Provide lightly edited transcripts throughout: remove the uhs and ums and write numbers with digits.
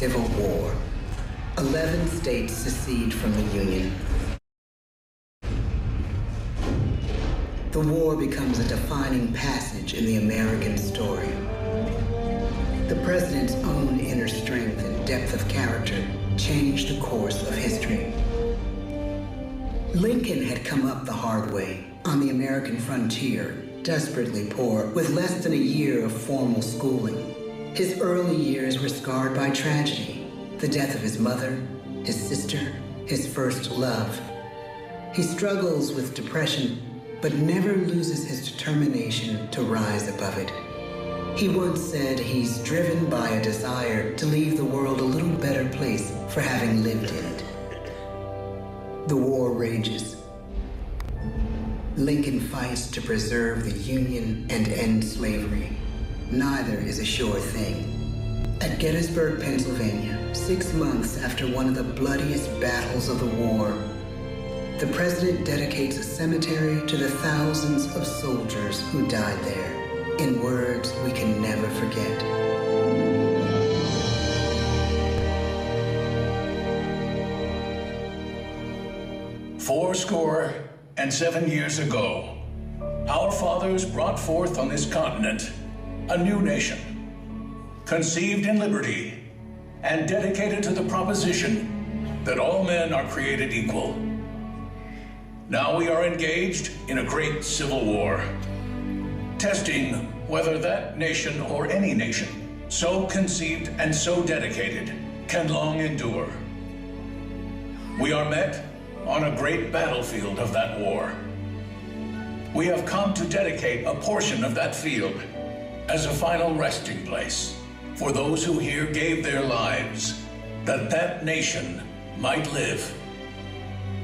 Civil War. 11 states secede from the Union. The war becomes a defining passage in the American story. The president's own inner strength and depth of character changed the course of history. Lincoln had come up the hard way on the American frontier, desperately poor, with less than a year of formal schooling. His early years were scarred by tragedy, the death of his mother, his sister, his first love. He struggles with depression, but never loses his determination to rise above it. He once said he's driven by a desire to leave the world a little better place for having lived in it. The war rages. Lincoln fights to preserve the Union and end slavery. Neither is a sure thing. At Gettysburg, Pennsylvania, 6 months after one of the bloodiest battles of the war, the president dedicates a cemetery to the thousands of soldiers who died there, in words we can never forget. "Fourscore-and-7 years ago, our fathers brought forth on this continent a new nation, conceived in liberty and dedicated to the proposition that all men are created equal. Now we are engaged in a great civil war, testing whether that nation or any nation, so conceived and so dedicated, can long endure. We are met on a great battlefield of that war. We have come to dedicate a portion of that field as a final resting place for those who here gave their lives that that nation might live.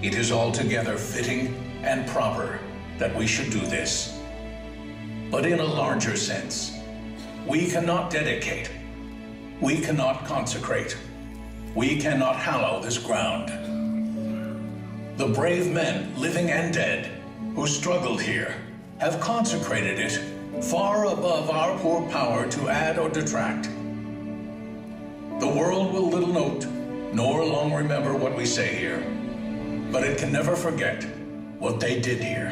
It is altogether fitting and proper that we should do this. But in a larger sense, we cannot dedicate, we cannot consecrate, we cannot hallow this ground. The brave men, living and dead, who struggled here, have consecrated it far above our poor power to add or detract. The world will little note, nor long remember what we say here, but it can never forget what they did here.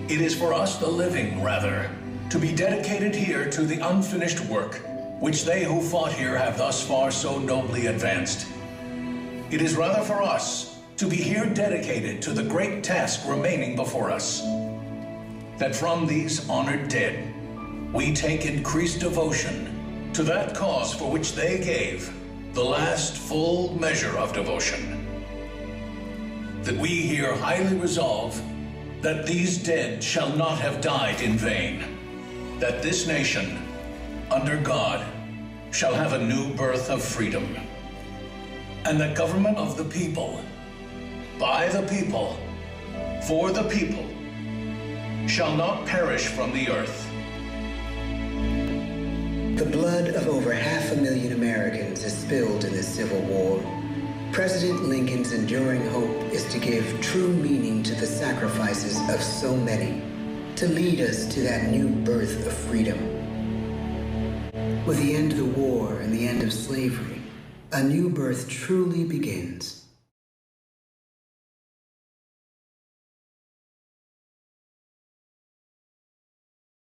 It is for us, the living, rather, to be dedicated here to the unfinished work which they who fought here have thus far so nobly advanced. It is rather for us to be here dedicated to the great task remaining before us, that from these honored dead we take increased devotion to that cause for which they gave the last full measure of devotion. That we here highly resolve that these dead shall not have died in vain, that this nation, under God, shall have a new birth of freedom, and the government of the people, by the people, for the people, shall not perish from the earth. The blood of over 500,000 Americans is spilled in this Civil War. President Lincoln's enduring hope is to give true meaning to the sacrifices of so many, to lead us to that new birth of freedom. With the end of the war and the end of slavery, a new birth truly begins.